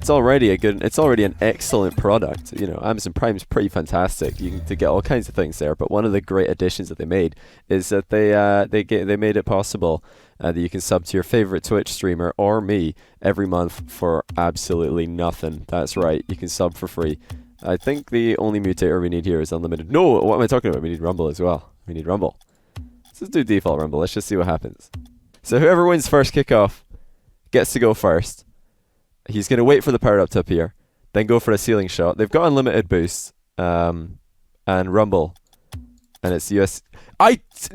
it's already an excellent product. You know, Amazon Prime's pretty fantastic. You can get all kinds of things there. But one of the great additions that they made is that they made it possible that you can sub to your favorite Twitch streamer or me every month for absolutely nothing. That's right, you can sub for free. I think the only mutator we need here is unlimited. No, what am I talking about? We need Rumble as well. We need Rumble. Let's do default Rumble. Let's just see what happens. So whoever wins first kickoff gets to go first. He's going to wait for the power up to appear, then go for a ceiling shot. They've got unlimited boosts and Rumble. And it's US.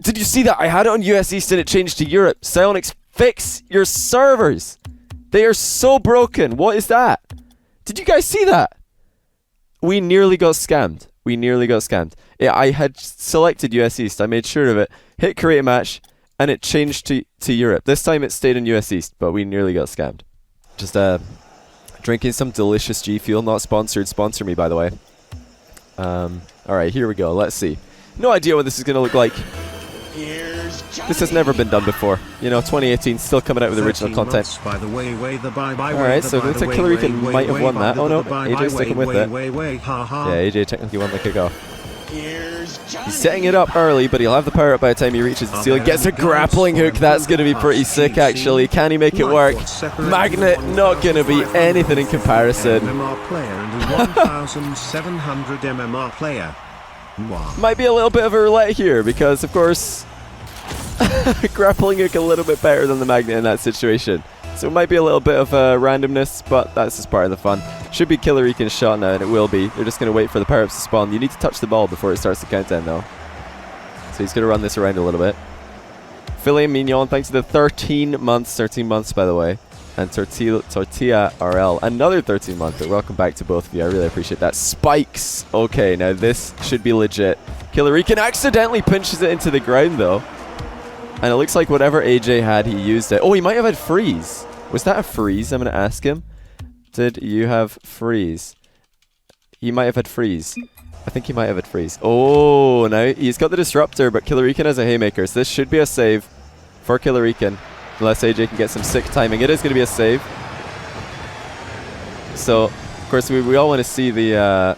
Did you see that? I had it on US East and it changed to Europe. Psyonix, fix your servers. They are so broken. What is that? Did you guys see that? We nearly got scammed. Yeah, I had selected US East. I made sure of it. Hit create a match, and it changed to Europe. This time it stayed in US East, but we nearly got scammed. Just drinking some delicious G Fuel. Not sponsored. Sponsor me, by the way. Alright, here we go. Let's see. No idea what this is going to look like. This has never been done before. You know, 2018, still coming out with original content. Alright, so it looks like Killerican might have won that. Oh no, AyyJay's sticking with it. Yeah, AyyJayy technically won the kickoff. He's setting it up early, but he'll have the power up by the time he reaches the ceiling. Gets a grappling hook. That's going to be pretty sick, actually. Can he make it work? Magnet, not going to be anything in comparison. Might be a little bit of a roulette here, because, of course, grappling hook a little bit better than the magnet in that situation. So it might be a little bit of randomness, but that's just part of the fun. Should be Killerican's shot now, and it will be. They're just going to wait for the power-ups to spawn. You need to touch the ball before it starts the countdown, though. So he's going to run this around a little bit. Filet Mignon, thanks to the 13 months, by the way. And Tortilla RL, another 13-monther. Welcome back to both of you. I really appreciate that. Spikes. Okay, now this should be legit. Killerican accidentally pinches it into the ground, though. And it looks like whatever AyyJayy had, he used it. Oh, he might have had freeze. Was that a freeze? I'm going to ask him. Did you have freeze? He might have had freeze. I think he might have had freeze. Oh, now he's got the disruptor, but Killerican has a haymaker. So this should be a save for Killerican. Unless AyyJayy can get some sick timing. It is going to be a save. So, of course, we all want to see the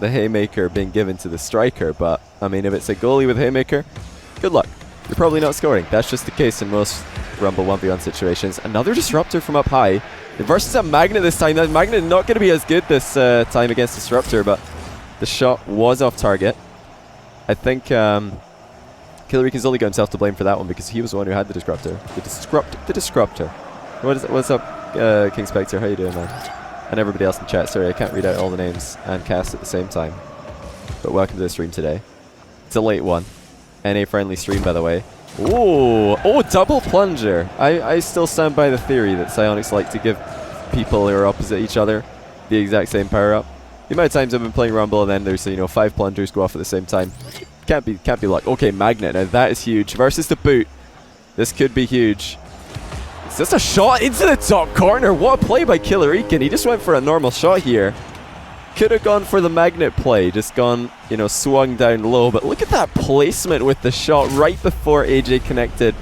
haymaker being given to the striker. But, I mean, if it's a goalie with haymaker, good luck. You're probably not scoring. That's just the case in most Rumble 1v1 situations. Another disruptor from up high. Versus a magnet this time. That magnet not going to be as good this time against disruptor, but the shot was off target. I think Killerican's only got himself to blame for that one because he was the one who had the disruptor. The disruptor. What's up, King Spectre? How you doing, man? And everybody else in chat. Sorry, I can't read out all the names and cast at the same time. But welcome to the stream today. It's a late one. NA friendly stream, by the way. Ooh, oh, double plunger. I still stand by the theory that Psyonix like to give people who are opposite each other the exact same power up. The amount of times I've been playing Rumble and then there's 5 plungers go off at the same time. Can't be luck. Okay, magnet. Now that is huge. Versus the boot. This could be huge. Is this a shot into the top corner? What a play by Killerican. He just went for a normal shot here. Could have gone for the magnet play, just gone, swung down low. But look at that placement with the shot right before AyyJayy connected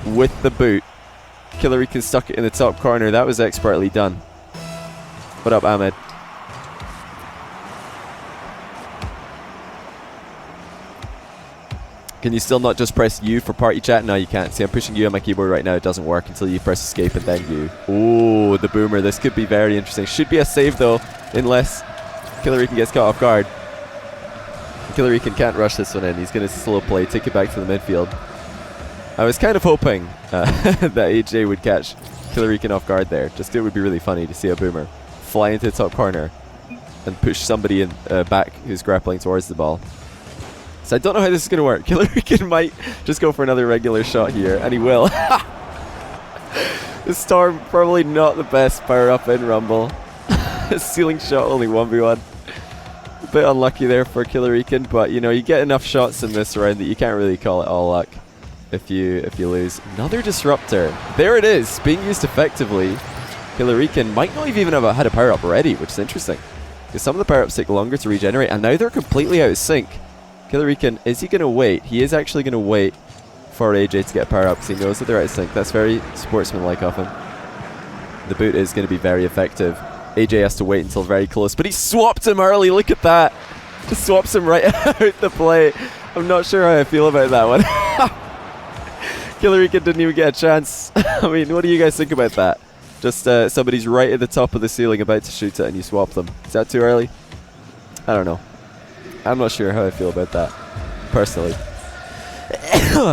with the boot. Killerican stuck it in the top corner. That was expertly done. What up, Ahmed? Can you still not just press U for party chat? No, you can't. See, I'm pushing U on my keyboard right now. It doesn't work until you press escape and then U. Ooh, the boomer. This could be very interesting. Should be a save, though, unless Killerican gets caught off guard. Killerican can't rush this one in. He's going to slow play, take it back to the midfield. I was kind of hoping that AyyJayy would catch Killerican off guard there. Just it would be really funny to see a boomer fly into the top corner and push somebody in back who's grappling towards the ball. So I don't know how this is going to work. Killerican might just go for another regular shot here, and he will. The Storm, probably not the best power up in Rumble. Ceiling shot, only 1v1. A bit unlucky there for Killerican, but you get enough shots in this round that you can't really call it all luck if you lose. Another disruptor. There it is, being used effectively. Killerican might not have even had a power up already, which is interesting. Because some of the power ups take longer to regenerate, and now they're completely out of sync. Killerican, is he going to wait? He is actually going to wait for AyyJayy to get a power up because he knows that they're out of sync. That's very sportsmanlike of him. The boot is going to be very effective. AyyJayy has to wait until very close, but he swapped him early. Look at that. He swaps him right out the play. I'm not sure how I feel about that one. Killerican didn't even get a chance. I mean, what do you guys think about that? Just somebody's right at the top of the ceiling about to shoot it and you swap them. Is that too early? I don't know. I'm not sure how I feel about that, personally.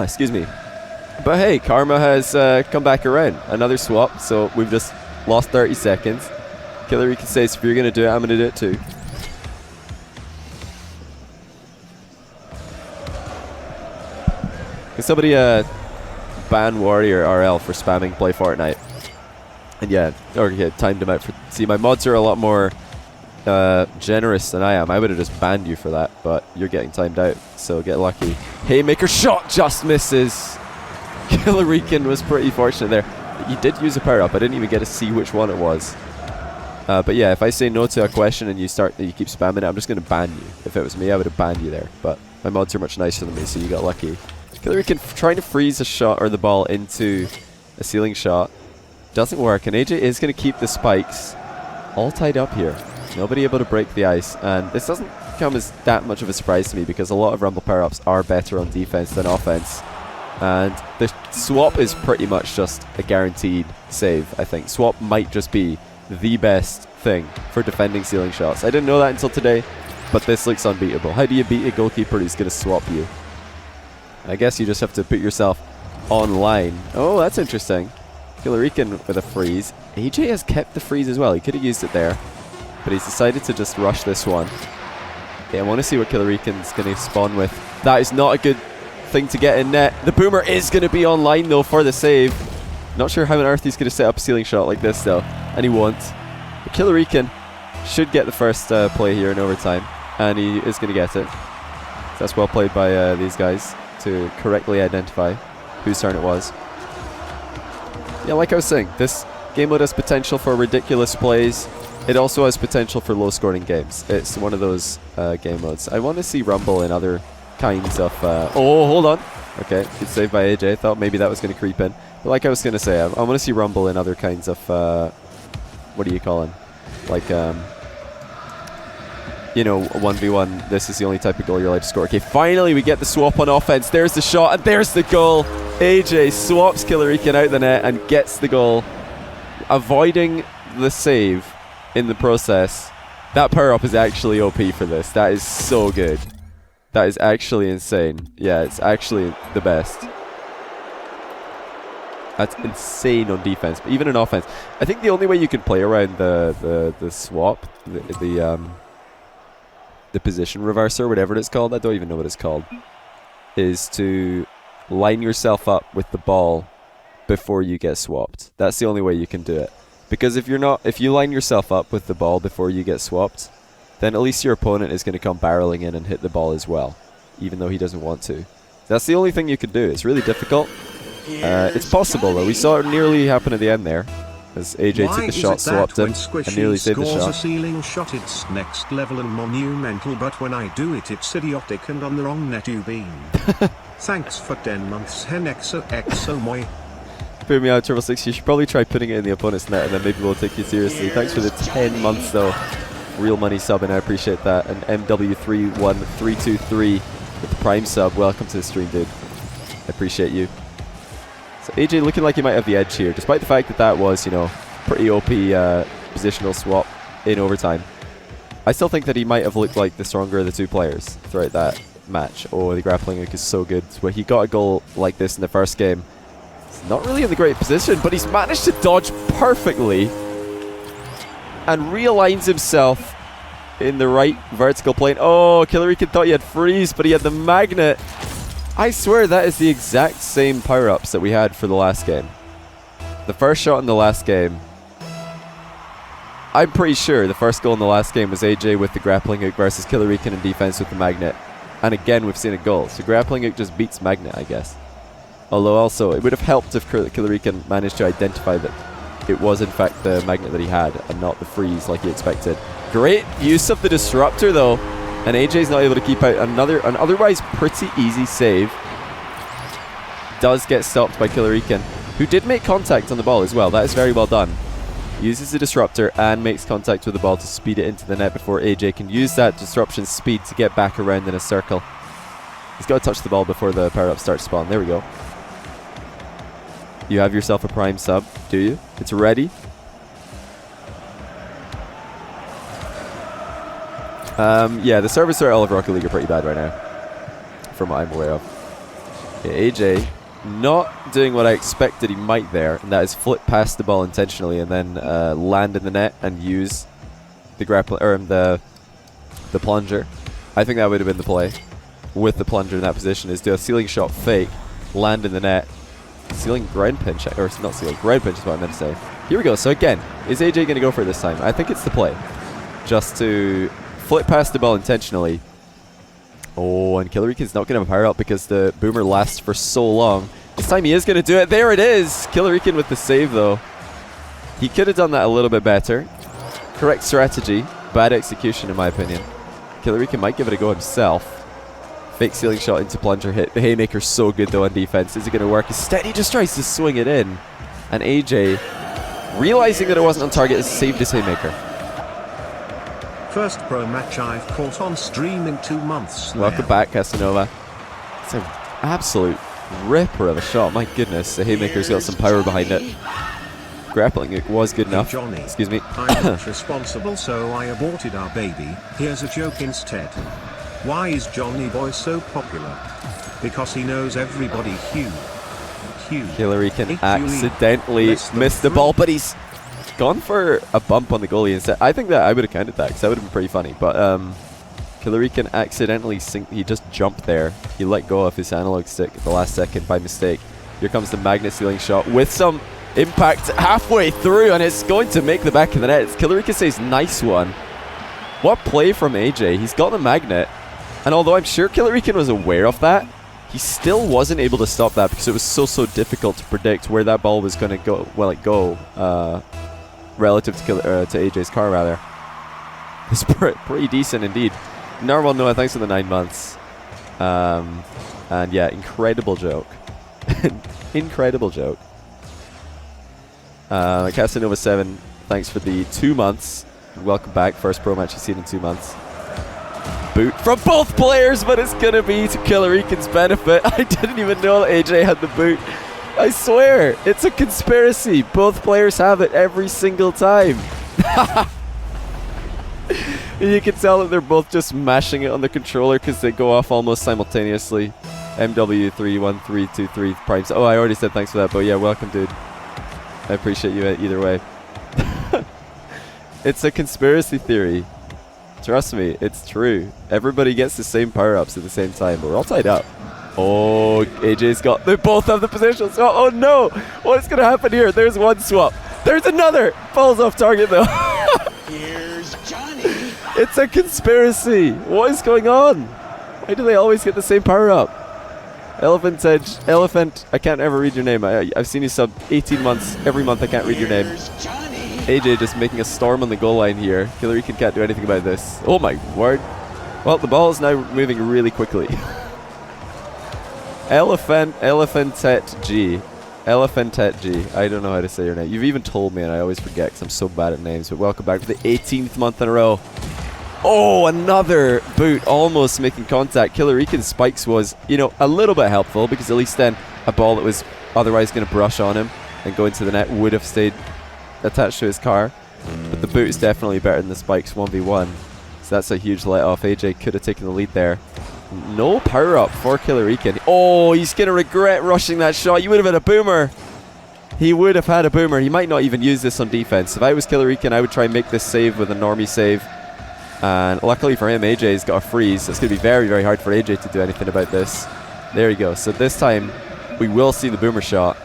Excuse me. But hey, karma has come back around. Another swap, so we've just lost 30 seconds. Killerican says, if you're going to do it, I'm going to do it too. Can somebody ban Warrior RL for spamming play Fortnite? And yeah, timed him out. See, my mods are a lot more generous than I am. I would have just banned you for that, but you're getting timed out, so get lucky. Haymaker shot just misses. Killerican was pretty fortunate there. You did use a power up. I didn't even get to see which one it was. But yeah, if I say no to a question and you keep spamming it, I'm just going to ban you. If it was me, I would have banned you there. But my mods are much nicer than me, so you got lucky. Killerican trying to freeze a shot or the ball into a ceiling shot doesn't work, and AyyJayy is going to keep the spikes all tied up here. Nobody able to break the ice, and this doesn't come as that much of a surprise to me because a lot of Rumble power-ups are better on defense than offense. And the swap is pretty much just a guaranteed save, I think. Swap might just be the best thing for defending ceiling shots. I didn't know that until today, but this looks unbeatable. How do you beat a goalkeeper who's going to swap you? I guess you just have to put yourself online. Oh, that's interesting. Killerican with a freeze. AyyJayy has kept the freeze as well. He could have used it there, but he's decided to just rush this one. Okay, I want to see what Killerican's going to spawn with. That is not a good thing to get in net. The boomer is going to be online though for the save. Not sure how on earth he's going to set up a ceiling shot like this though, and he won't. But Killerican should get the first play here in overtime, and he is going to get it. So that's well played by these guys to correctly identify whose turn it was. Yeah, like I was saying, this game mode has potential for ridiculous plays. It also has potential for low-scoring games. It's one of those game modes. I want to see Rumble in other kinds of... oh, hold on. Okay, good save by AyyJayy. Thought maybe that was going to creep in. But like I was going to say, I want to see Rumble in other kinds of... what do you call them? Like, you know, 1v1. This is the only type of goal you're allowed to score. Okay, finally we get the swap on offense. There's the shot, and there's the goal. AyyJayy swaps Killerican out the net and gets the goal, avoiding the save in the process. That power-up is actually OP for this. That is so good. That is actually insane. Yeah, it's actually the best. That's insane on defense, but even in offense. I think the only way you can play around the swap, the position reverser, whatever it's called, I don't even know what it's called, is to line yourself up with the ball before you get swapped. That's the only way you can do it. Because if you line yourself up with the ball before you get swapped, then at least your opponent is going to come barreling in and hit the ball as well, even though he doesn't want to. That's the only thing you can do. It's really difficult. It's possible though. We saw it nearly happen at the end there, as AyyJayy took the shot, swapped him, and nearly saved the shot. A ceiling shot, it's next level and monumental, but when I do it, it's idiotic and on the wrong net you beam. Thanks for 10 months, XOXO moi. Boom me out, 6. You should probably try putting it in the opponent's net, and then maybe we'll take you seriously. Thanks for the 10 months though. Real money sub, and I appreciate that. And MW31323 with the Prime sub. Welcome to the stream, dude. I appreciate you. So AyyJayy looking like he might have the edge here, despite the fact that that was, you know, pretty OP positional swap in overtime. I still think that he might have looked like the stronger of the two players throughout that match. Oh, the grappling hook is so good. Where he got a goal like this in the first game. He's not really in the great position, but he's managed to dodge perfectly and realigns himself in the right vertical plane. Oh, Killerican thought he had freeze, but he had the magnet. I swear that is the exact same power-ups that we had for the last game. The first shot in the last game, I'm pretty sure the first goal in the last game was AyyJayy with the grappling hook versus Killerican in defense with the magnet. And again, we've seen a goal. So grappling hook just beats magnet, I guess. Although also, it would have helped if Killerican managed to identify that it was in fact the magnet that he had and not the freeze like he expected. Great use of the disruptor though. And AyyJay's not able to keep out an otherwise pretty easy save. Does get stopped by Killerican, who did make contact on the ball as well. That is very well done. uses the disruptor and makes contact with the ball to speed it into the net before AyyJayy can use that disruption speed to get back around in a circle. He's got to touch the ball before the power-up starts to spawn. There we go. You have yourself a prime sub, do you? It's ready. Yeah, the servers throughout all of Rocket League are pretty bad right now, from what I'm aware of. Okay, AyyJayy not doing what I expected he might there, and that is flip past the ball intentionally and then land in the net and use the grapple or the plunger. I think that would have been the play with the plunger in that position, is do a ceiling shot fake, land in the net, ceiling ground pinch, or not ceiling, ground pinch is what I meant to say. Here we go. So again, is AyyJayy going to go for it this time? I think it's the play, just to flip past the ball intentionally. Oh, and Killerican's not going to have a power up because the boomer lasts for so long. This time he is going to do it. There it is! Killerican with the save though. He could have done that a little bit better. Correct strategy, bad execution in my opinion. Killerican might give it a go himself. Fake ceiling shot into plunger hit. The haymaker's so good though on defense. Is it going to work? Instead he just tries to swing it in. And AyyJayy, realizing that it wasn't on target, has saved his haymaker. First pro match I've caught on stream in 2 months. Welcome back, Casanova. It's an absolute ripper of a shot. My goodness, the haymaker's got some power behind it. Grappling it was good enough. Johnny, excuse me. I'm not responsible, so I aborted our baby. Here's a joke instead. Why is Johnny Boy so popular? Because he knows everybody. Hugh. Killerican accidentally missed the ball, but he's gone for a bump on the goalie instead. I think that I would have counted that because that would have been pretty funny. But Killerican accidentally he just jumped there. He let go of his analog stick at the last second by mistake. Here comes the magnet ceiling shot with some impact halfway through, and it's going to make the back of the net. Killerican says nice one. What play from AyyJayy. He's got the magnet, and although I'm sure Killerican was aware of that, he still wasn't able to stop that because it was so difficult to predict where that ball was going to go. Relative to AyyJayy's car, rather. It's pretty decent indeed. Narwhal Noah, thanks for the 9 months. And yeah, incredible joke. Incredible joke. Casanova 7, thanks for the 2 months. Welcome back. First pro match you've seen in 2 months. Boot from both players, but it's going to be to Killerican's benefit. I didn't even know that AyyJayy had the boot. I swear, it's a conspiracy. Both players have it every single time. You can tell that they're both just mashing it on the controller because they go off almost simultaneously. MW31323 primes. Oh, I already said thanks for that, but yeah, welcome, dude. I appreciate you either way. It's a conspiracy theory. Trust me, it's true. Everybody gets the same power-ups at the same time, but we're all tied up. Oh, AyyJayy's got... They both have the positional swap. Oh no! What's going to happen here? There's one swap. There's another! Falls off target though. Here's Johnny. It's a conspiracy. What is going on? Why do they always get the same power-up? Elephant Edge. Elephant, I can't ever read your name. I've seen you sub 18 months. Every month I can't read your name. AyyJayy just making a storm on the goal line here. Killerican can't do anything about this. Oh my word. Well, the ball is now moving really quickly. Elephantet G. Elephantet G. I don't know how to say your name. You've even told me and I always forget because I'm so bad at names. But welcome back for the 18th month in a row. Oh, another boot almost making contact. Killerican's spikes was, you know, a little bit helpful because at least then a ball that was otherwise going to brush on him and go into the net would have stayed attached to his car. But the boot is definitely better than the spikes 1v1. So that's a huge let off. AyyJayy could have taken the lead there. No power up for Killerican. Oh, he's going to regret rushing that shot. You would have had a boomer. He would have had a boomer. He might not even use this on defense. If I was Killerican, I would try and make this save with a normie save. And luckily for him, AyyJayy's got a freeze. It's going to be very, very hard for AyyJayy to do anything about this. There you go. So this time, we will see the boomer shot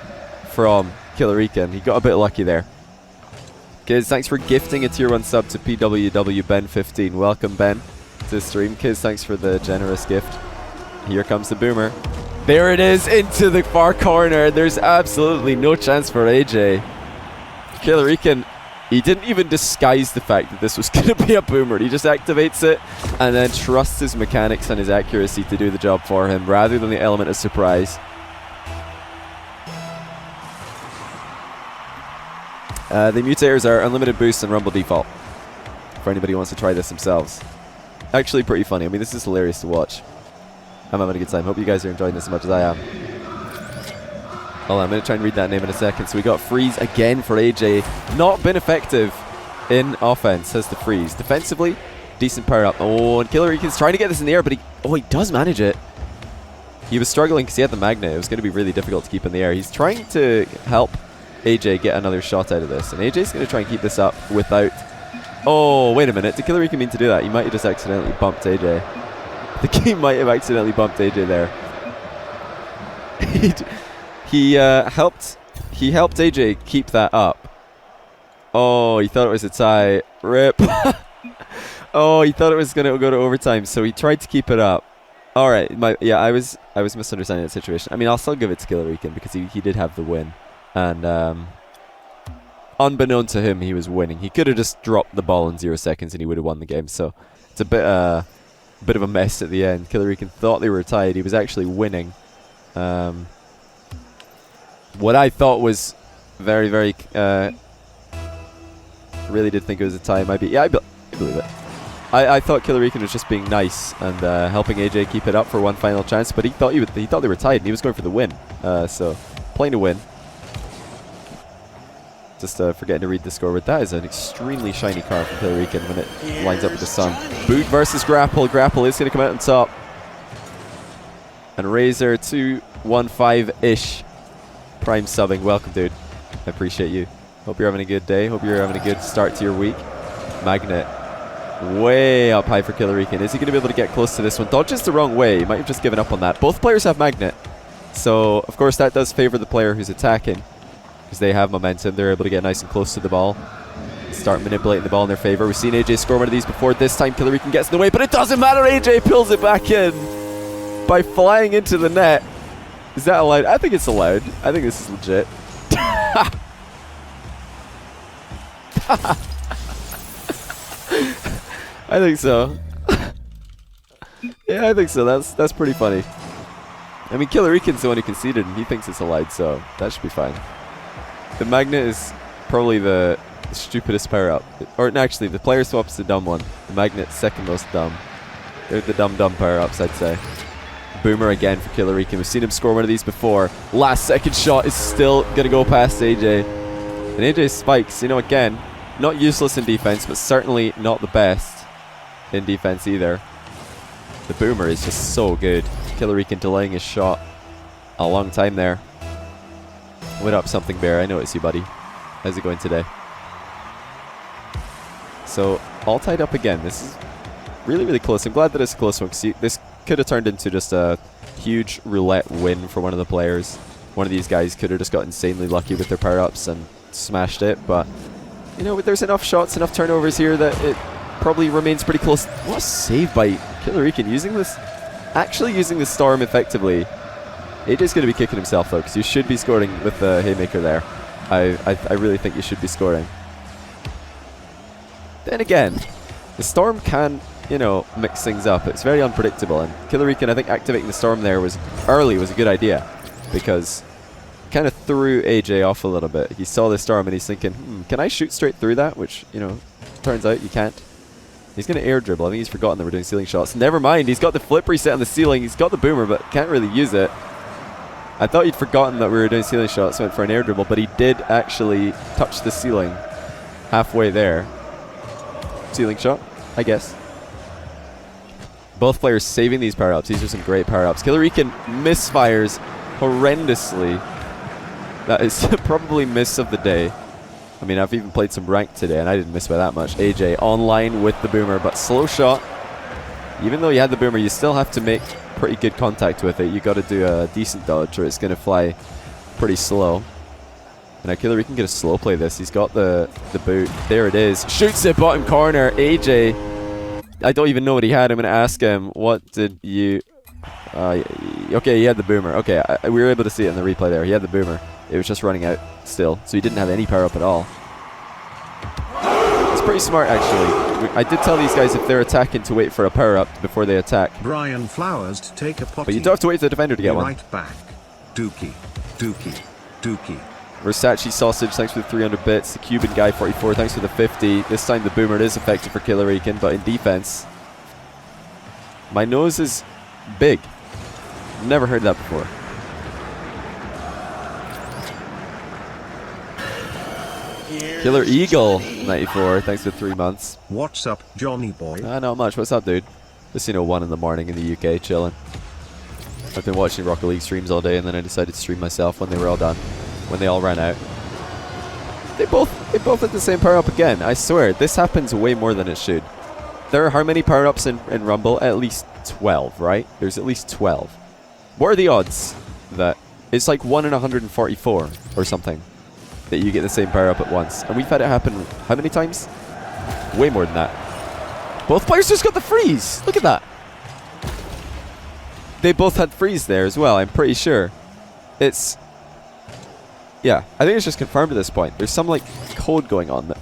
from Killerican. He got a bit lucky there. Kids, thanks for gifting a tier 1 sub to PWW Ben15. Welcome, Ben, to the stream. Kids, thanks for the generous gift. Here comes the boomer. There it is, into the far corner. There's absolutely no chance for AyyJayy. Killerican, he didn't even disguise the fact that this was going to be a boomer. He just activates it and then trusts his mechanics and his accuracy to do the job for him rather than the element of surprise. The mutators are unlimited boost and rumble default. For anybody who wants to try this themselves. Actually pretty funny. I mean, this is hilarious to watch. I'm having a good time. Hope you guys are enjoying this as much as I am. Hold on, I'm going to try and read that name in a second. So we got freeze again for AyyJayy. Not been effective in offense, says the freeze. Defensively, decent power up. Oh, and Killerican's trying to get this in the air, but he does manage it. He was struggling because he had the magnet. It was going to be really difficult to keep in the air. He's trying to help AyyJayy get another shot out of this. And AyyJay's going to try and keep this up without... Oh, wait a minute. Did Killerican mean to do that? He might have just accidentally bumped AyyJayy. The game might have accidentally bumped AyyJayy there. He helped AyyJayy keep that up. Oh, he thought it was a tie. Rip. Oh, he thought it was going to go to overtime, so he tried to keep it up. All right. I was misunderstanding that situation. I mean, I'll still give it to Killerican because he did have the win. And unbeknown to him, he was winning. He could have just dropped the ball in 0 seconds and he would have won the game. So it's a bit of a mess at the end. Killerican thought they were tied. He was actually winning. What I thought was very, very... really did think it was a tie. Might be. Yeah, I believe it. I thought Killerican was just being nice and helping AyyJayy keep it up for one final chance, but he thought they were tied and he was going for the win. So playing to win. Just forgetting to read the score, but that is an extremely shiny card from Killerican when it lines up with the sun. Boot versus Grapple. Grapple is going to come out on top. And Razor 215-ish. Prime subbing. Welcome, dude. I appreciate you. Hope you're having a good day. Hope you're having a good start to your week. Magnet. Way up high for Killerican. Is he going to be able to get close to this one? Dodges the wrong way. He might have just given up on that. Both players have Magnet. So, of course, that does favor the player who's attacking. Because they have momentum. They're able to get nice and close to the ball. Start manipulating the ball in their favor. We've seen AyyJayy score one of these before. This time Killerican gets in the way, but it doesn't matter. AyyJayy pulls it back in by flying into the net. Is that allowed? I think it's allowed. I think this is legit. I think so. Yeah, I think so. That's pretty funny. I mean, Killerican's the one who conceded, and he thinks it's allowed, so that should be fine. The magnet is probably the stupidest power-up. Or actually, the player swap's the dumb one. The magnet's second most dumb. They're the dumb power-ups, I'd say. Boomer again for Killerican. We've seen him score one of these before. Last second shot is still going to go past AyyJayy. And AyyJayy spikes, you know, again, not useless in defense, but certainly not the best in defense either. The Boomer is just so good. Killerican delaying his shot a long time there. What up, Something Bear? I know it's you, buddy. How's it going today? So, all tied up again. This is really, really close. I'm glad that it's a close one, because this could have turned into just a huge roulette win for one of the players. One of these guys could have just got insanely lucky with their power-ups and smashed it, but, you know, there's enough shots, enough turnovers here that it probably remains pretty close. What a save by Killerican, actually using the Storm effectively. AyyJay's going to be kicking himself, though, because you should be scoring with the Haymaker there. I really think you should be scoring. Then again, the Storm can, you know, mix things up. It's very unpredictable, and Killerican, I think activating the Storm there was a good idea, because it kind of threw AyyJayy off a little bit. He saw the Storm and he's thinking, can I shoot straight through that? Which, you know, turns out you can't. He's going to air dribble. I think he's forgotten that we're doing ceiling shots. Never mind, he's got the flip reset on the ceiling. He's got the Boomer, but can't really use it. I thought he'd forgotten that we were doing ceiling shots, went for an air dribble, but he did actually touch the ceiling halfway there. Ceiling shot, I guess. Both players saving these power-ups. These are some great power-ups. Killerican misfires horrendously. That is probably miss of the day. I mean, I've even played some ranked today, and I didn't miss by that much. AyyJayy online with the Boomer, but slow shot. Even though you had the Boomer, you still have to make pretty good contact with it. You got to do a decent dodge, or it's going to fly pretty slow. And now Killerican get a slow play this. He's got the boot. There it is. Shoots it bottom corner. AyyJayy, I don't even know what he had. I'm going to ask him, what did you... okay, he had the Boomer. Okay, we were able to see it in the replay there. He had the Boomer. It was just running out still, so he didn't have any power up at all. It's pretty smart, actually. I did tell these guys if they're attacking to wait for a power up before they attack. Brian Flowers to take a potty. But you do have to wait for the defender to get one. Right back. Dookie, Dookie, Dookie, Versace Sausage, thanks for the 300 bits. The Cuban Guy, 44, thanks for the 50. This time the Boomer is effective for Killerican, but in defense, my nose is big. Never heard that before. Killer Eagle, 94, thanks for 3 months. What's up, Johnny boy? Not much. What's up, dude? Just, 1 in the morning in the UK, chilling. I've been watching Rocket League streams all day, and then I decided to stream myself when they were all done. When they all ran out. They both had the same power-up again. I swear, this happens way more than it should. There are how many power-ups in Rumble? At least 12, right? There's at least 12. What are the odds that it's like 1 in 144 or something that you get the same power-up at once? And we've had it happen how many times? Way more than that. Both players just got the freeze. Look at that. They both had freeze there as well, I'm pretty sure. It's... yeah, I think it's just confirmed at this point. There's some, like, code going on that...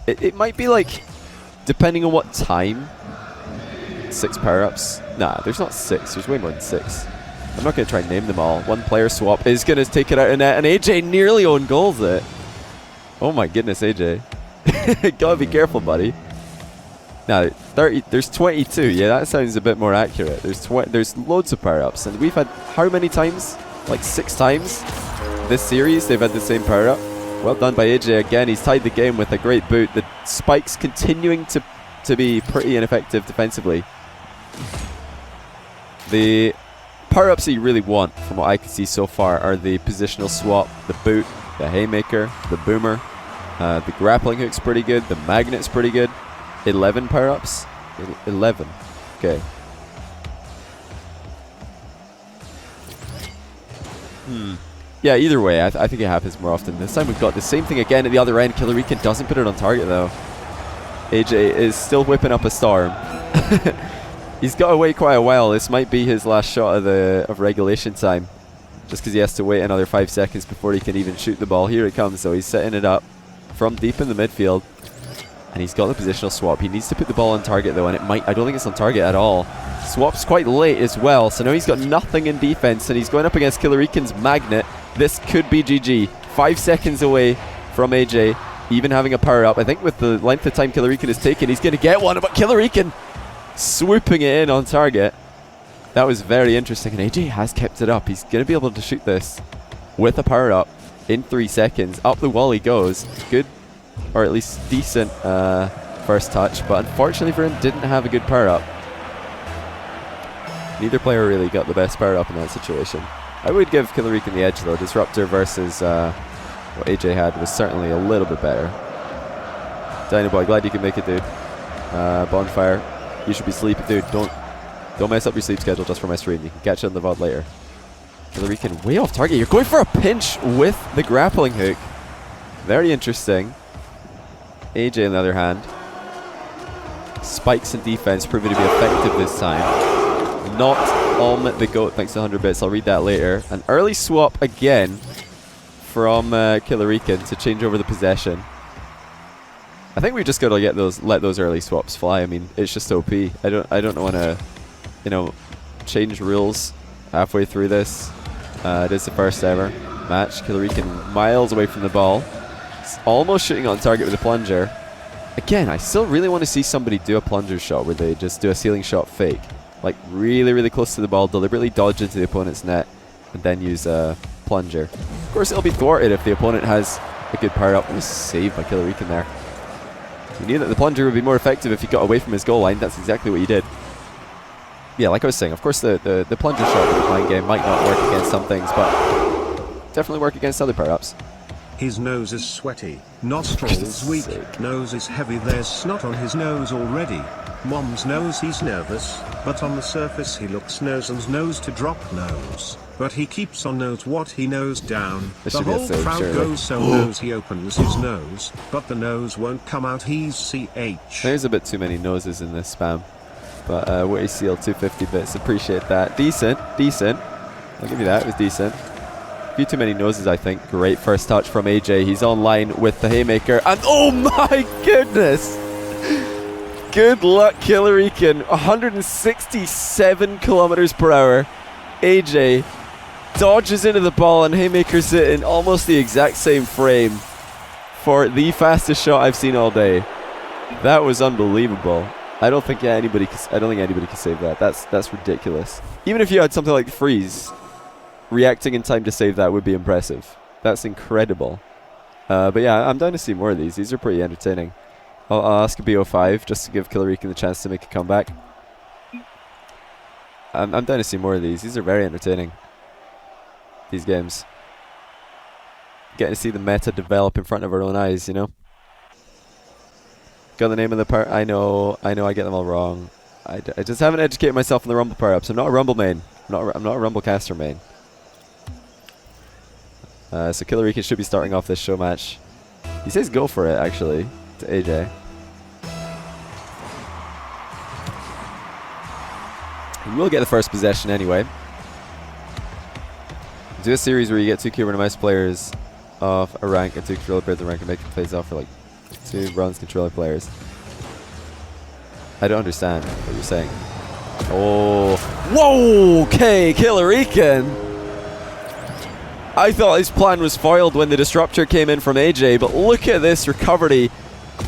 It might be, like, depending on what time... 6 power-ups. Nah, there's not 6. There's way more than 6. I'm not going to try and name them all. One player swap is going to take it out of net, and AyyJayy nearly own goals it. Oh my goodness, AyyJayy. Gotta be careful, buddy. Now, there's 22. Yeah, that sounds a bit more accurate. There's loads of power-ups, and we've had how many times? Like 6 times this series they've had the same power-up. Well done by AyyJayy again. He's tied the game with a great boot. The spikes continuing to be pretty ineffective defensively. The power-ups that you really want, from what I can see so far, are the positional swap, the boot, the haymaker, the boomer. The grappling hook's pretty good. The magnet's pretty good. 11 power-ups? 11. Okay. Yeah, either way, I think it happens more often. This time we've got the same thing again at the other end. Killerican doesn't put it on target, though. AyyJayy is still whipping up a storm. He's got to wait quite a while. This might be his last shot of regulation time. Just because he has to wait another 5 seconds before he can even shoot the ball. Here it comes, though. He's setting it up from deep in the midfield. And he's got the positional swap. He needs to put the ball on target, though, and it might... I don't think it's on target at all. Swap's quite late as well, so now he's got nothing in defense, and he's going up against Killerican's magnet. This could be GG. 5 seconds away from AyyJayy even having a power-up. I think with the length of time Killerican has taken, he's going to get one, but Killerican swooping it in on target. That was very interesting, and AyyJayy has kept it up. He's going to be able to shoot this with a power-up in 3 seconds. Up the wall he goes. Good, or at least decent first touch, but unfortunately for him, didn't have a good power-up. Neither player really got the best power-up in that situation. I would give Killerican the edge, though. Disruptor versus what AyyJayy had was certainly a little bit better. Dino Boy, glad you could make it, dude. Bonfire, you should be sleeping. Dude, don't mess up your sleep schedule just for my stream. You can catch it on the VOD later. Killerican way off target. You're going for a pinch with the grappling hook. Very interesting. AyyJayy, on the other hand, spikes in defense proving to be effective this time. Not on the goat, thanks to 100 bits. I'll read that later. An early swap again from Killerican to change over the possession. I think we just got to let those early swaps fly. I mean, it's just OP. I don't want to, change rules halfway through this. It is the first ever match. Killerican miles away from the ball. It's almost shooting on target with a plunger. Again, I still really want to see somebody do a plunger shot where they just do a ceiling shot fake. Like really, really close to the ball, deliberately dodge into the opponent's net, and then use a plunger. Of course, it'll be thwarted if the opponent has a good power-up. Was saved by Killerican there. He knew that the plunger would be more effective if he got away from his goal line. That's exactly what he did. Yeah, like I was saying, of course the plunger shot in the playing game might not work against some things, but definitely work against other power-ups. His nose is sweaty, nostrils weak, nose is heavy, there's snot on his nose already. Mom's knows he's nervous, but on the surface he looks nose to drop nose. But he keeps on knows what he knows down. The whole crowd goes so knows he opens his nose, but the nose won't come out, he's CH. There's a bit too many noses in this spam. But Witty Seal, 250 bits, appreciate that. Decent. I'll give you that, it was decent. A few too many noses, I think. Great first touch from AyyJayy. He's online with the haymaker, and oh my goodness! Good luck, Killerican. 167 kilometers per hour. AyyJayy dodges into the ball and haymakers it in almost the exact same frame for the fastest shot I've seen all day. That was unbelievable. I don't think anybody can save that. That's ridiculous. Even if you had something like the freeze, reacting in time to save that would be impressive. That's incredible. But yeah, I'm down to see more of these. These are pretty entertaining. I'll ask a BO5 just to give Killerican the chance to make a comeback. I'm down to see more of these. These are very entertaining. These games. Getting to see the meta develop in front of our own eyes, you know? Got the name of the power. I know I get them all wrong. I just haven't educated myself on the Rumble power-ups. I'm not a Rumble main. I'm not a Rumble caster main. So Killerican should be starting off this show match. He says go for it, actually, to AyyJayy. He will get the first possession anyway. Do a series where you get 2 keyboard and mouse players off a rank and 2 controller players of rank and make them face off for like 2 bronze controller players. I don't understand what you're saying. Oh. Whoa! Okay, Killerican! I thought his plan was foiled when the disruptor came in from AyyJayy, but look at this recovery.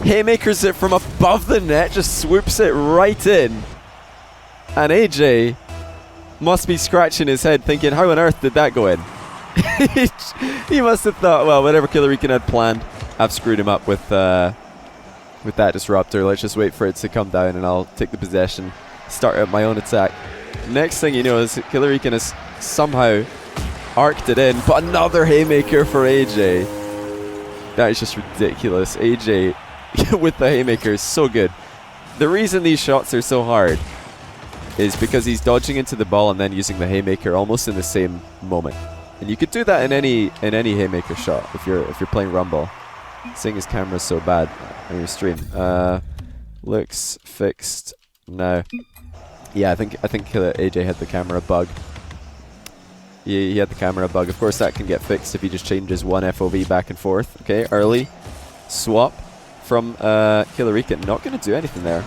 Haymakers it from above the net, just swoops it right in. And AyyJayy must be scratching his head thinking, how on earth did that go in? He must have thought, well, whatever Killerican had planned, I've screwed him up with that disruptor. Let's just wait for it to come down and I'll take the possession, start out my own attack. Next thing you know is Killerican has somehow arced it in, but another haymaker for AyyJayy. That is just ridiculous. AyyJayy with the haymaker is so good. The reason these shots are so hard is because he's dodging into the ball and then using the haymaker almost in the same moment. And you could do that in any haymaker shot if you're playing Rumble. Seeing his camera's so bad on your stream. Looks fixed now. Yeah, I think AyyJayy had the camera bug. He had the camera bug. Of course, that can get fixed if he just changes one FOV back and forth. Okay, early swap from Killerican. Not going to do anything there.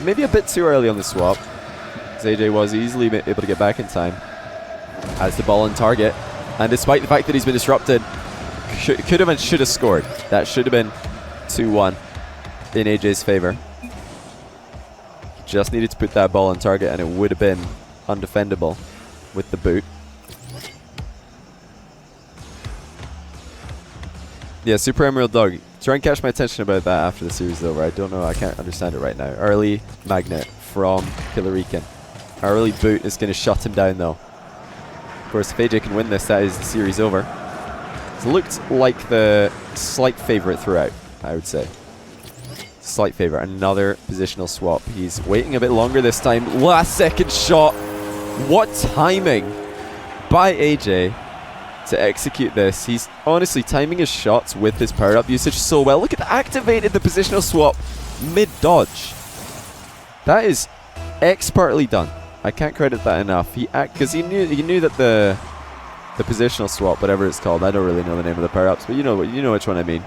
Maybe a bit too early on the swap. AyyJayy was easily able to get back in time. Has the ball on target. And despite the fact that he's been disrupted, could have and should have scored. That should have been 2-1 in AyyJay's favor. Just needed to put that ball on target and it would have been undefendable with the boot. Yeah, Super Emerald Dog. Try and catch my attention about that after the series is over. I don't know. I can't understand it right now. Early magnet from Killerican. Early boot is going to shut him down though. Of course, if AyyJayy can win this, that is the series over. It's looked like the slight favourite throughout, I would say. Slight favourite. Another positional swap. He's waiting a bit longer this time. Last second shot. What timing by AyyJayy to execute this. He's honestly timing his shots with his power-up usage so well. Look at that. Activated the positional swap mid-dodge. That is expertly done. I can't credit that enough. Because he knew that the positional swap, whatever it's called, I don't really know the name of the power-ups, but you know which one I mean.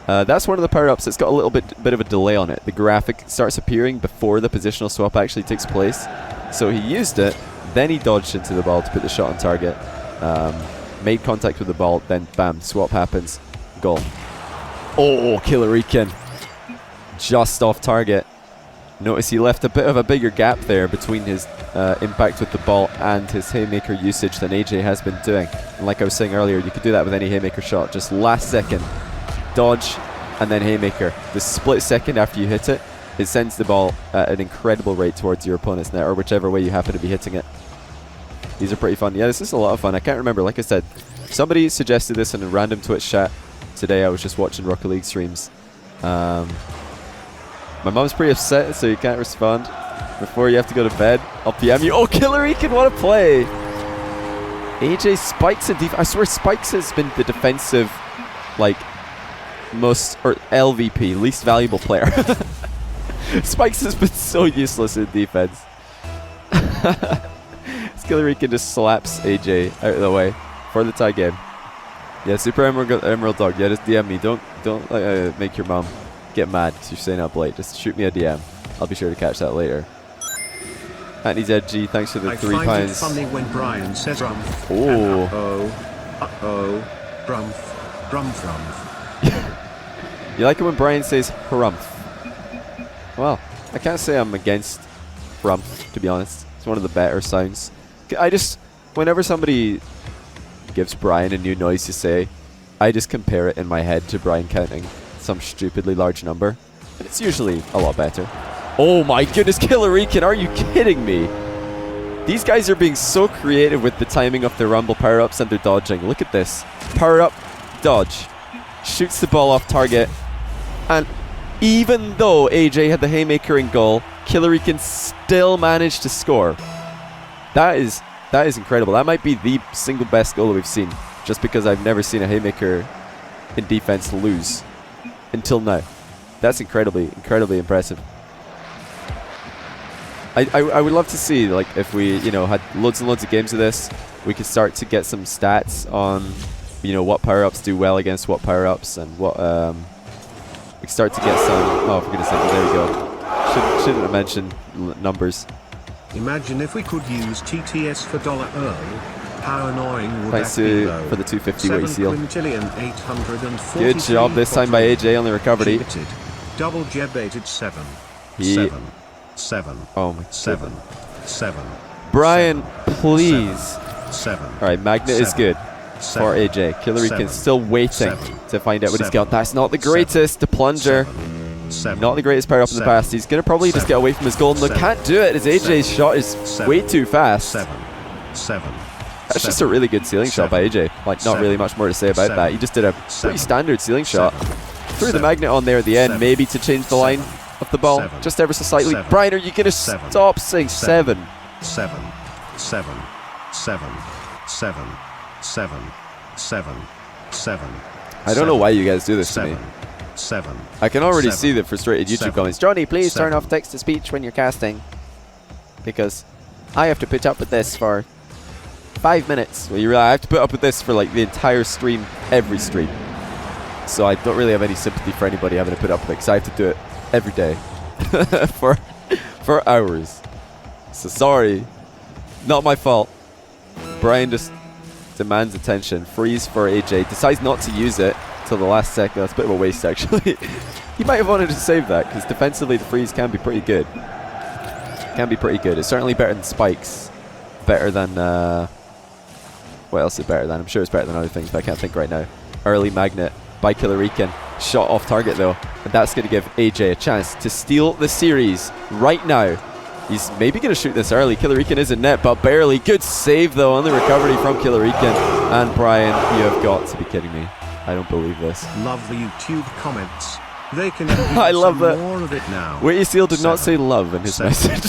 That's one of the power-ups that's got a little bit of a delay on it. The graphic starts appearing before the positional swap actually takes place. So he used it, then he dodged into the ball to put the shot on target. Made contact with the ball, then bam, swap happens, goal. Oh, Killerican. Just off target. Notice he left a bit of a bigger gap there between his impact with the ball and his haymaker usage than AyyJayy has been doing. And like I was saying earlier, you could do that with any haymaker shot. Just last second, dodge, and then haymaker. The split second after you hit it, it sends the ball at an incredible rate towards your opponent's net, or whichever way you happen to be hitting it. These are pretty fun. Yeah, this is a lot of fun. I can't remember. Like I said, somebody suggested this in a random Twitch chat today. I was just watching Rocket League streams. My mom's pretty upset, so you can't respond before you have to go to bed. I'll PM you. Oh, Killerican, what a play! AyyJayy spikes in defense. I swear Spikes has been the defensive, like, LVP, least valuable player. Spikes has been so useless in defense. Killerican just slaps AyyJayy out of the way for the tie game. Yeah, Super Emerald Dog. Yeah, just DM me. Don't make your mom get mad because you're staying up late. Just shoot me a DM. I'll be sure to catch that later. And he's edgy. Thanks for the I £3. find it funny when Brian says rumph. Oh. Brumph, brumph. You like it when Brian says harumph? Well, I can't say I'm against harumph, to be honest. It's one of the better sounds. Whenever somebody gives Brian a new noise to say, I just compare it in my head to Brian counting some stupidly large number. And it's usually a lot better. Oh my goodness, Killerican, are you kidding me? These guys are being so creative with the timing of their rumble power-ups and their dodging. Look at this. Power-up, dodge. Shoots the ball off target. And even though AyyJayy had the haymaker in goal, Killerican still managed to score. That is incredible. That might be the single best goal that we've seen. Just because I've never seen a haymaker in defense lose until now. That's incredibly impressive. I would love to see, like, if we, had loads and loads of games of this, we could start to get some stats on, what power-ups do well against what power-ups, and what, we could start to get some, oh, for goodness sake, there we go. Shouldn't have mentioned numbers. Imagine if we could use TTS for $Earl. How annoying would Thanks that be, though? for the 250 weight seal. 7,843,000. Good job this time by AyyJayy on the recovery. Cheated. Double jeb-baited 7. He 7. Oh my 7. 7. Brian, please. 7. Alright, Magnet is good for AyyJayy. Killerican still waiting to find out what he's got. That's not the greatest. The plunger. Not the greatest power up in the past. He's going to probably just get away from his goal. No, can't do it. His AyyJayy's shot is way too fast. 7. That's just a really good ceiling shot by AyyJayy. Like, not really much more to say about that. He just did a pretty standard ceiling shot. Threw the magnet on there at the end, maybe to change the line of the ball, just ever so slightly. Brian, are you going to stop saying 7? 7. 7. 7. 7. 7. 7. 7. I don't know why you guys do this to me. 7. I can already see the frustrated YouTube comments. Johnny, please turn off text-to-speech when you're casting. Because I have to put up with this for 5 minutes. Well, you realize I have to put up with this for like the entire stream, every stream. So I don't really have any sympathy for anybody having to put up with it, because I have to do it every day for hours. So sorry, not my fault. Brian just demands attention. Freeze for AyyJayy. Decides not to use it till the last second. That's a bit of a waste, actually. He might have wanted to save that, because defensively the freeze can be pretty good. It's certainly better than spikes. Better than what else is it better than? I'm sure it's better than other things, but I can't think right now. Early magnet by Killerican. Shot off target though, and that's going to give AyyJayy a chance to steal the series right now. He's maybe going to shoot this early. Killerican is in net, but barely. Good save though on the recovery from Killerican. And Brian, you have got to be kidding me. I don't believe this. Love the YouTube comments. They can I love that. more of it now. Weighty Seal did not say love in his message.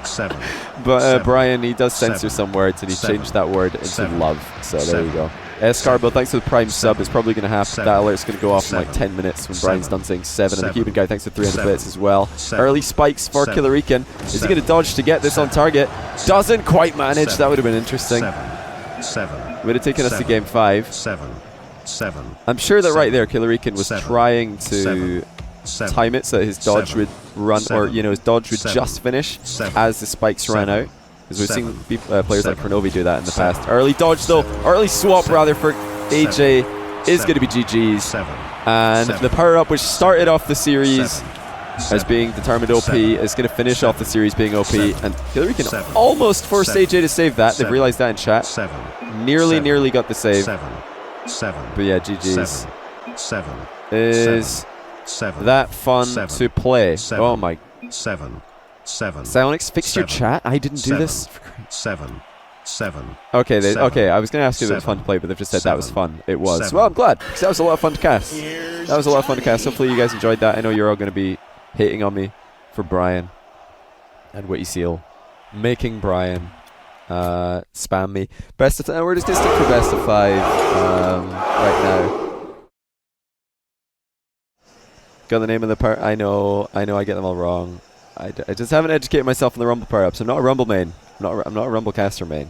7. But Brian, he does censor some words, and he changed that word into love. So there you go. Scarbo, thanks for the prime sub. It's probably going to happen. That alert's going to go off in like 10 minutes when Brian's done saying 7. And the Cuban guy, thanks for 300 bits as well. Early spikes for Killerican. Is he going to dodge to get this on target? Doesn't quite manage. That would have been interesting. Would have taken us to game 5. 7. I'm sure that right there, Killerican was trying to time it so that his dodge would run, or his dodge would just finish as the spikes ran out. Because we've seen players like Kronovi do that in the past. Early dodge though, early swap rather for AyyJayy is going to be GG's. And the power up which started off the series as being determined OP is going to finish off the series being OP. And Killerican almost forced AyyJayy to save that. They've realized that in chat. Nearly got the save. But yeah, GG's. Is that fun to play? Oh my. Psionics, fix your chat. I didn't do this. Okay, okay. I was going to ask you if it was fun to play, but they've just said that was fun. It was. Well, I'm glad, because that was a lot of fun to cast. Hopefully you guys enjoyed that. I know you're all going to be hating on me for Brian and Weighty Seal making Brian spam me. Best of we're just going to stick for best of 5 right now. Got the name of the part. I know I get them all wrong. I just haven't educated myself on the Rumble power-ups. I'm not a Rumble main. I'm not a Rumble caster main.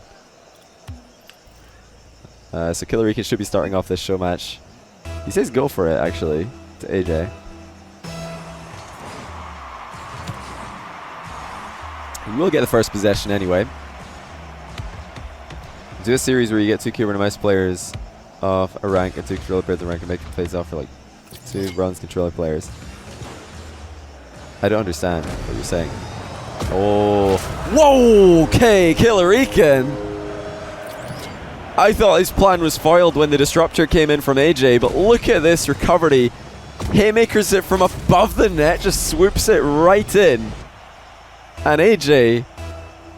So Killerican should be starting off this show match. He says go for it, actually, to AyyJayy. You will get the first possession anyway. Do a series where you get 2 keyboard and mouse players off a rank and 2 controller players of a rank and make them plays off for like 2 bronze controller players. I don't understand what you're saying. Oh. Whoa! Okay, Killerican! I thought his plan was foiled when the disruptor came in from AyyJayy, but look at this recovery. Haymakers it from above the net, just swoops it right in. And AyyJayy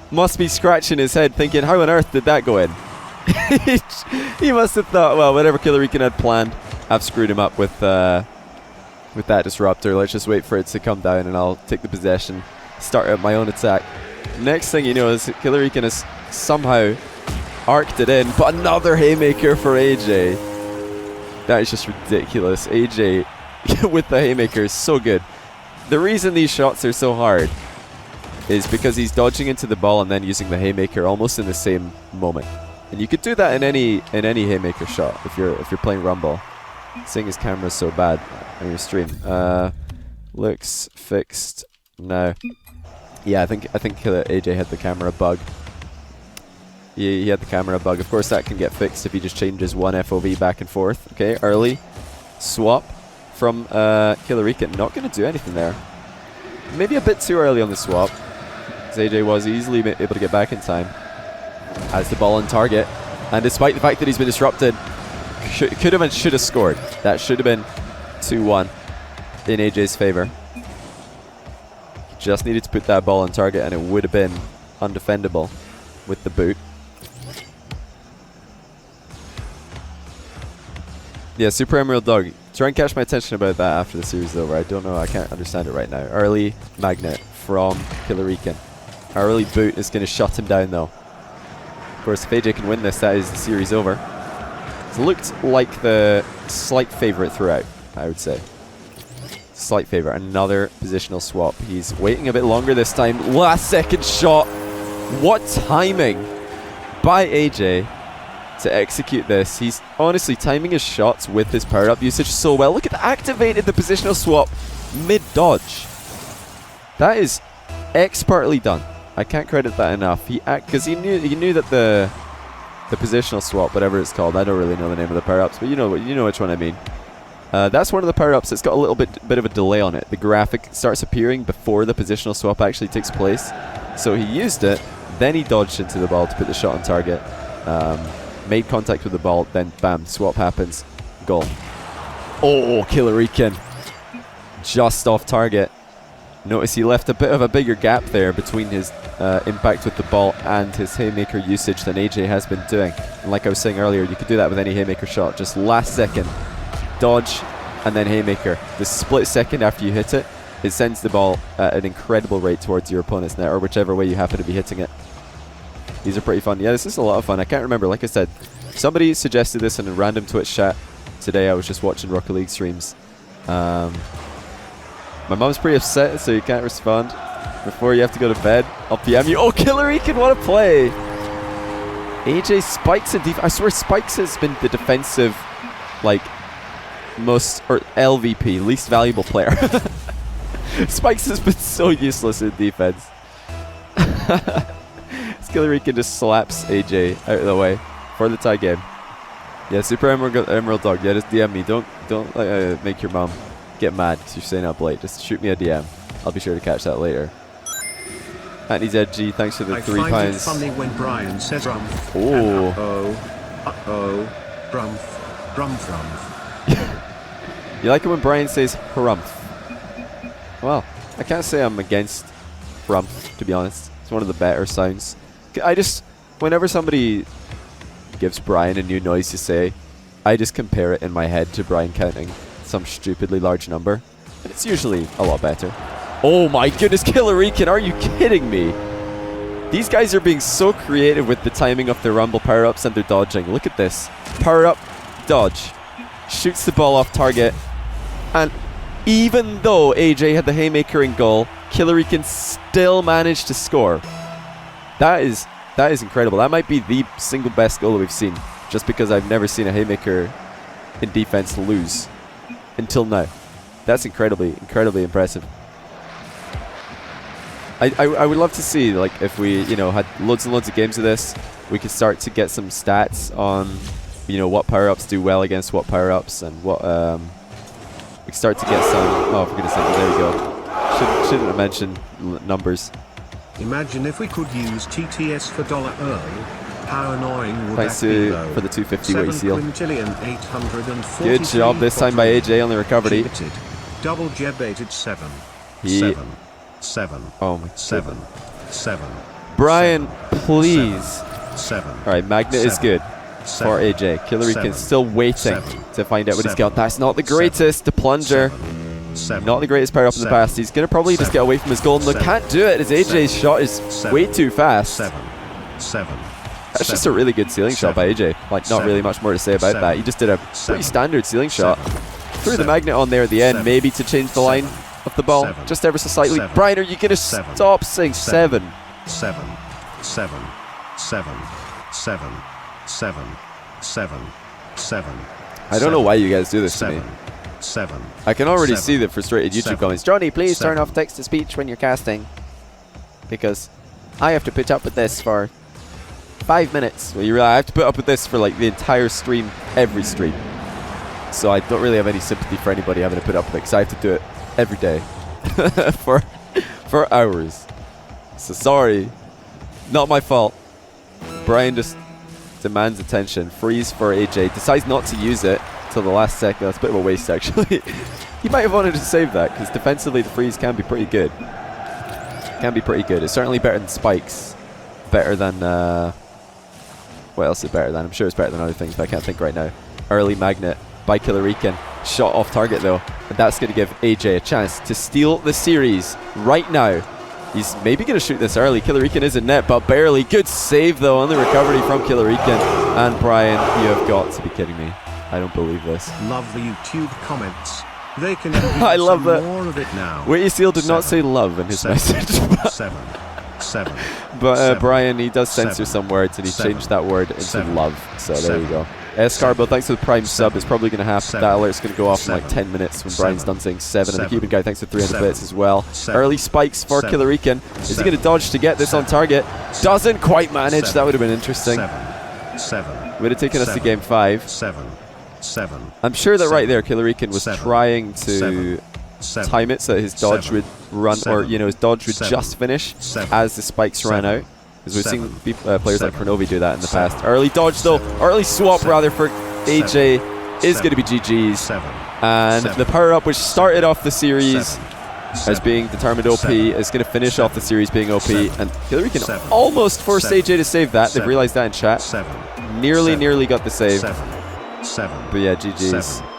must be scratching his head thinking, how on earth did that go in? He must have thought, well, whatever Killerican had planned, I've screwed him up with that disruptor. Let's just wait for it to come down and I'll take the possession, start out my own attack. Next thing you know is Killerican has somehow arced it in, but another haymaker for AyyJayy. That is just ridiculous. AyyJayy with the haymaker is so good. The reason these shots are so hard is because he's dodging into the ball and then using the haymaker almost in the same moment. And you could do that in any haymaker shot if you're playing Rumble. Seeing his camera's so bad on your stream. Looks fixed now. Yeah, I think AyyJayy had the camera bug. He had the camera bug. Of course, that can get fixed if he just changes one FOV back and forth. Okay, early swap from Killerican. Not going to do anything there. Maybe a bit too early on the swap. AyyJayy was easily able to get back in time. Has the ball on target. And despite the fact that he's been disrupted, could have and should have scored. That should have been 2-1 in AyyJayy's favor. Just needed to put that ball on target and it would have been undefendable with the boot. Yeah, Super Emerald Dog. Try and catch my attention about that after the series is over. I don't know. I can't understand it right now. Early magnet from Killerican. Early boot is going to shut him down though. Of course, if AyyJayy can win this, that is the series over. It's looked like the slight favourite throughout, I would say. Slight favourite. Another positional swap. He's waiting a bit longer this time. Last second shot. What timing by AyyJayy to execute this. He's honestly timing his shots with his power-up usage so well. Look at that. Activated the positional swap mid-dodge. That is expertly done. I can't credit that enough. Because he knew that the positional swap, whatever it's called, I don't really know the name of the power-ups, but you know which one I mean. That's one of the power-ups that's got a little bit of a delay on it. The graphic starts appearing before the positional swap actually takes place. So he used it, then he dodged into the ball to put the shot on target. Made contact with the ball, then bam, swap happens, goal. Oh, Killerican. Just off target. Notice he left a bit of a bigger gap there between his impact with the ball and his haymaker usage than AyyJayy has been doing. And like I was saying earlier, you could do that with any haymaker shot. Just last second, dodge, and then haymaker. The split second after you hit it, it sends the ball at an incredible rate towards your opponent's net, or whichever way you happen to be hitting it. These are pretty fun. Yeah, this is a lot of fun. I can't remember. Like I said, somebody suggested this in a random Twitch chat today. I was just watching Rocket League streams. My mom's pretty upset, so you can't respond. Before you have to go to bed, I'll PM you. Oh, Killerican, what a play! AyyJayy spikes and I swear Spikes has been the defensive, like, or LVP, least valuable player. Spikes has been so useless in defense. Killerican just slaps AyyJayy out of the way for the tie game. Yeah, Super Emerald Dog. Yeah, just DM me. Don't make your mom get mad because you're staying up late. Just shoot me a DM. I'll be sure to catch that later. Anthony's edgy. Thanks for the £3. I find it funny when Brian says rumph. Rumph. You like it when Brian says harumph? Well, I can't say I'm against rumph, to be honest. It's one of the better sounds. Whenever somebody gives Brian a new noise to say, I just compare it in my head to Brian counting some stupidly large number, and it's usually a lot better. Oh my goodness, Killerican, are you kidding me? These guys are being so creative with the timing of their Rumble power-ups and their dodging. Look at this. Power-up, dodge. Shoots the ball off target, and even though AyyJayy had the haymaker in goal, Killerican still managed to score. That is incredible. That might be the single best goal that we've seen, just because I've never seen a haymaker in defense lose until now. That's incredibly impressive. I would love to see, like, if we, you know, had loads and loads of games of this, we could start to get some stats on, you know, what power-ups do well against what power-ups, and what, we could start to get some, oh, for goodness sake, there we go. Shouldn't have mentioned numbers. Imagine if we could use TTS for $Earl. How annoying would Thanks that be, though? for the 250 weight seal. 7,843,000 Good job this time by AyyJayy on the recovery. Limited. Double jeb-baited 7. He- 7. 7. Oh my 7. goodness. 7. Brian, 7. please. 7. Alright, Magnet is 7. good for 7. AyyJayy. Killerican 7. still waiting 7. to find out what he's 7. got. That's not the greatest. The plunger. 7. Not the greatest power up in the 7. past. He's going to probably just get away from his golden. Look, 7. can't do it as AyyJayy's shot is 7. way too fast. 7. 7. That's just a really good ceiling shot by AyyJayy. Like, not really much more to say about that. He just did a pretty standard ceiling shot. Threw the magnet on there at the end, maybe to change the line of the ball, just ever so slightly. Brian, are you going to stop saying 7? 7. 7. 7. 7. 7. 7. 7. I don't know why you guys do this to me. 7. I can already 7. see the frustrated YouTube 7. comments. Johnny, please turn 7. off text-to-speech when you're casting, because I have to put up with this for 5 minutes. Well, you realize I have to put up with this for like the entire stream, every stream. So I don't really have any sympathy for anybody having to put up with it, because I have to do it every day for hours. So sorry, not my fault. Brian just demands attention. Freeze for AyyJayy. Decides not to use it till the last second. That's a bit of a waste, actually. He might have wanted to save that, because defensively the freeze can be pretty good. Can be pretty good. It's certainly better than spikes. Better than what else is it better than? I'm sure it's better than other things, but I can't think right now. Early magnet by Killerican. Shot off target though, and that's going to give AyyJayy a chance to steal the series right now. He's maybe going to shoot this early. Killerican is in net, but barely. Good save though on the recovery from Killerican. And Brian, you have got to be kidding me. I don't believe this. Love the YouTube comments. They can I love that. more of it now. Witty Seal did not say love in his message. 7. 7. But Brian, he does censor 7. some words, and he 7. changed that word into 7. love. So there 7. you go. Scarbo, thanks for the prime sub. It's probably going to happen. 7. That alert's going to go off in like 7. 10 minutes when 7. Brian's done saying 7. And the 7. Cuban guy, thanks for 300 7. bits as well. 7. Early spikes for 7. Killerican. Is he 7. going to dodge to get this on target? Doesn't quite manage. 7. That would have been interesting. 7. 7. Would have taken us to game 5. 7. 7. I'm sure that 7. right there, Killerican was 7. trying to 7. time it so that his dodge 7. would run, 7. or you know, his dodge would 7. just finish 7. as the spikes ran 7. out. Because we've 7. seen players like 7. Pronovi do that in the 7. past. Early dodge though, 7. early swap 7. rather for 7. AyyJayy is going to be GG's. 7. And 7. the power up which started off the series 7. as being determined OP 7. is going to finish off the series being OP. 7. And Killerican 7. almost forced 7. AyyJayy to save that. They've 7. realized that in chat. 7. Nearly 7. got the save. 7. 7. But yeah, GG's. 7.